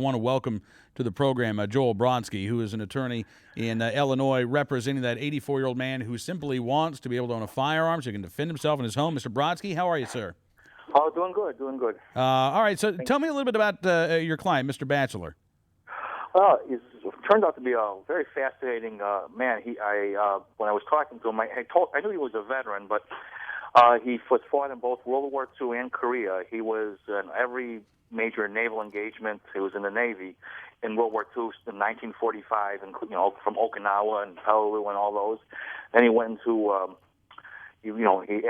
want to welcome to the program Joel Brodsky, who is an attorney in Illinois representing that 84-year-old man who simply wants to be able to own a firearm so he can defend himself in his home. Mr. Brodsky, how are you, sir? Oh, doing good, doing good. All right, so tell me a little bit about your client, Mr. Batchelor. Well, he turned out to be a very fascinating man. When I was talking to him, I knew he was a veteran, but he was fought in both World War II and Korea. He was in every major naval engagement. He was in the Navy in World War II in 1945, and from Okinawa and Peleliu and all those. Then he went to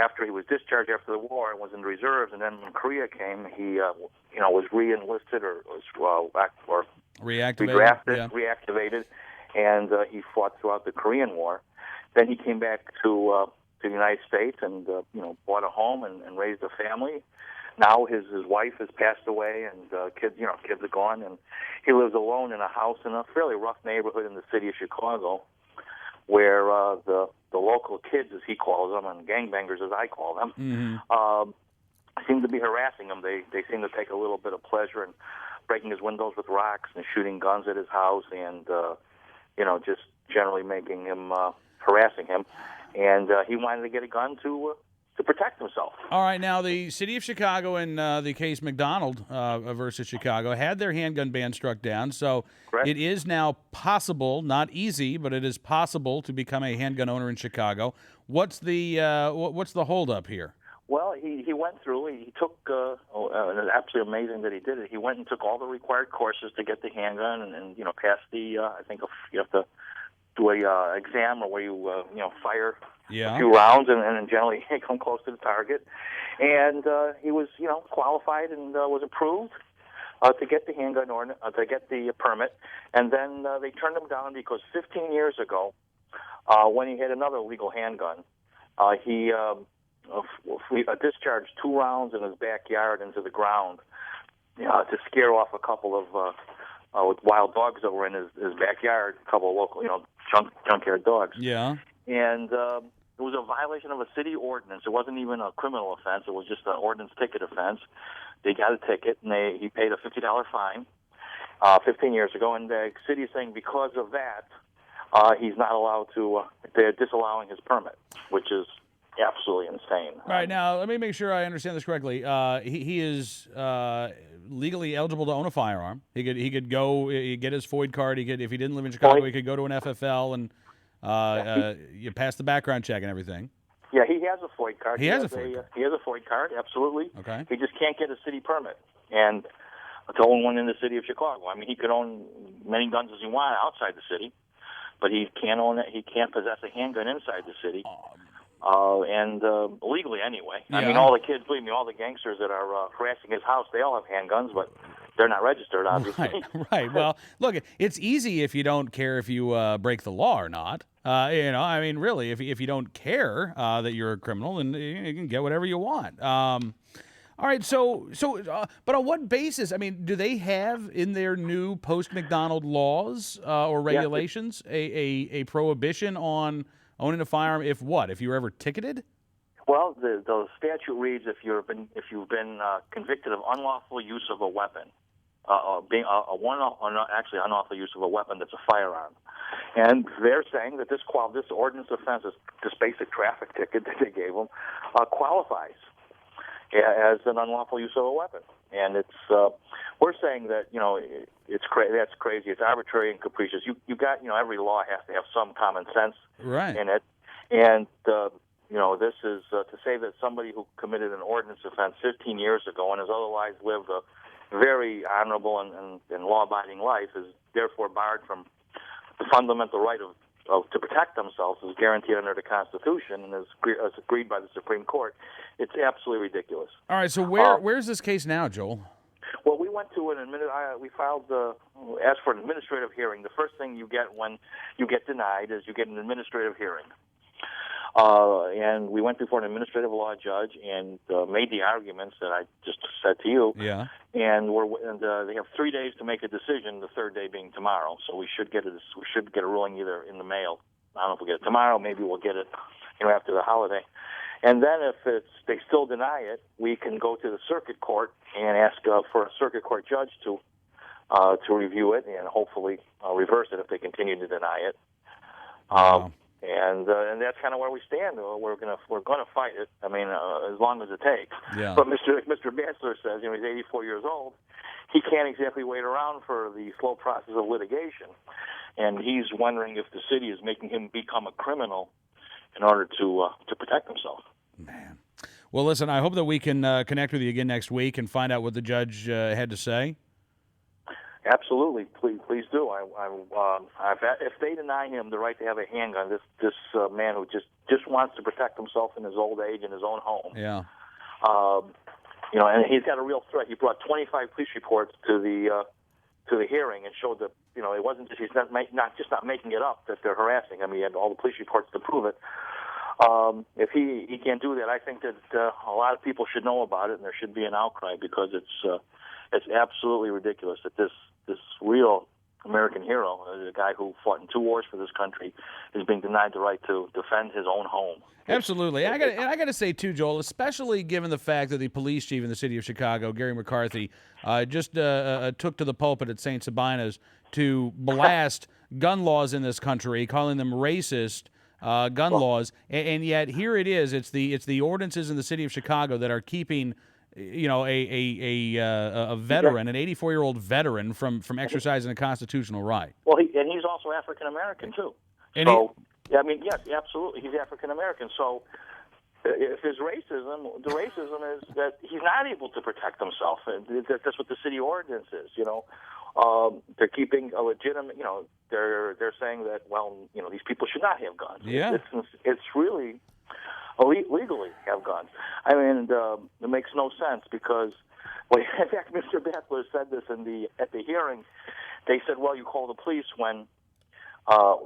after he was discharged after the war and was in the reserves, and then when Korea came, he was re-enlisted or reactivated, reactivated, and he fought throughout the Korean War. Then he came back to the United States and bought a home and raised a family. Now his wife has passed away, and kids are gone, and he lives alone in a house in a fairly rough neighborhood in the city of Chicago, where the local kids, as he calls them, and gangbangers, as I call them, seem to be harassing him. They seem to take a little bit of pleasure in breaking his windows with rocks and shooting guns at his house, and just generally making him harassing him. And he wanted to get a gun to protect himself. All right, now the city of Chicago in the case McDonald versus Chicago had their handgun ban struck down, so Correct. It is now possible, not easy, but it is possible to become a handgun owner in Chicago. What's the holdup here? Well, he went through. He took. It's absolutely amazing that he did it. He went and took all the required courses to get the handgun, and passed the. I think you have to do a exam where you fire a few rounds and generally come close to the target. And he was qualified and was approved to get the handgun to get the permit. And then they turned him down because 15 years ago, when he had another legal handgun, he discharged 2 rounds in his backyard into the ground to scare off a couple of wild dogs that were in his backyard, a couple of local, junkyard dogs. Yeah. And it was a violation of a city ordinance. It wasn't even a criminal offense. It was just an ordinance ticket offense. They got a ticket, and he paid a $50 fine 15 years ago. And the city is saying because of that, he's not allowed to. They're disallowing his permit, which is absolutely insane. All right, now let me make sure I understand this correctly. He is legally eligible to own a firearm. He could go get his FOID card. If he didn't live in Chicago, he could go to an FFL and you pass the background check and everything. Yeah, he has a FOID card. He has a FOID card, absolutely. Okay. He just can't get a city permit and to own one in the city of Chicago. I mean, he could own many guns as he wants outside the city, but he can't own it. He can't possess a handgun inside the city. And legally anyway. Yeah. I mean, all the kids, believe me, all the gangsters that are harassing his house, they all have handguns, but they're not registered, obviously. Right. Well, look, it's easy if you don't care if you break the law or not. I mean, really, if you don't care that you're a criminal, then you can get whatever you want. All right. So, but on what basis? I mean, do they have in their new post-McDonald laws or regulations a prohibition on owning a firearm if you were ever ticketed? Well, the statute reads if you've been convicted of unlawful use of a weapon, actually unlawful use of a weapon that's a firearm, and they're saying that this ordinance offense, this basic traffic ticket that they gave him, qualifies as an unlawful use of a weapon, and it's we're saying that that's crazy. It's arbitrary and capricious. You got every law has to have some common sense in it, and this is to say that somebody who committed an ordinance offense 15 years ago and has otherwise lived a very honorable and law-abiding life is therefore barred from the fundamental right of to protect themselves is guaranteed under the Constitution and is agreed by the Supreme Court. It's absolutely ridiculous. All right, so where's this case now, Joel? Well, we went to we filed asked for an administrative hearing. The first thing you get when you get denied is you get an administrative hearing. And we went before an administrative law judge and made the arguments that I just said to you. Yeah. And they have 3 days to make a decision. The third day being tomorrow. So we should get a ruling either in the mail. I don't know if we'll get it tomorrow. Maybe we'll get it, after the holiday. And then if they still deny it, we can go to the circuit court and ask for a circuit court judge to to review it and hopefully reverse it if they continue to deny it. Wow. And that's kind of where we stand. We're gonna fight it. I mean, as long as it takes. Yeah. But Mr. Batchelor says, he's 84 years old. He can't exactly wait around for the slow process of litigation, and he's wondering if the city is making him become a criminal in order to protect himself. Man. Well, listen, I hope that we can connect with you again next week and find out what the judge had to say. Absolutely, please do. If they deny him the right to have a handgun, this man who just wants to protect himself in his old age in his own home. Yeah. And he's got a real threat. He brought 25 police reports to the hearing and showed that it wasn't just he's not making it up that they're harassing him. He had all the police reports to prove it. If he can't do that, I think that a lot of people should know about it, and there should be an outcry because it's absolutely ridiculous that this real American hero, the guy who fought in 2 wars for this country, is being denied the right to defend his own home. Absolutely. I got to say, too, Joel, especially given the fact that the police chief in the city of Chicago, Gary McCarthy, just took to the pulpit at St. Sabina's to blast gun laws in this country, calling them racist gun laws, and yet here it is. It's the ordinances in the city of Chicago that are keeping a veteran, an 84-year-old veteran, from exercising a constitutional right. Well, he's also African American too. And yes, absolutely, he's African American. So, if his racism, the racism is that he's not able to protect himself, and that's what the city ordinance is. They're keeping a legitimate. They're saying that these people should not have guns. Yeah, it's really legally have guns. I mean, it makes no sense because, in fact, Mr. Batchelor said this at the hearing. They said, "Well, you call the police when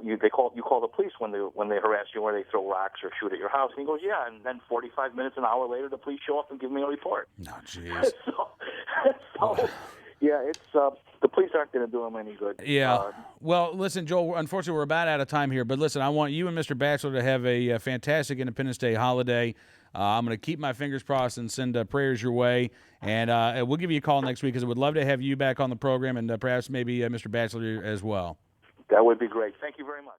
you call the police when they harass you or they throw rocks or shoot at your house." And he goes, "Yeah," and then 45 minutes, an hour later, the police show up and give me a report. Oh, jeez. Yeah, it's the police aren't going to do him any good. Yeah. Well, listen, Joel, unfortunately, we're about out of time here. But listen, I want you and Mr. Batchelor to have a fantastic Independence Day holiday. I'm going to keep my fingers crossed and send prayers your way. And we'll give you a call next week because I would love to have you back on the program and perhaps maybe Mr. Batchelor as well. That would be great. Thank you very much.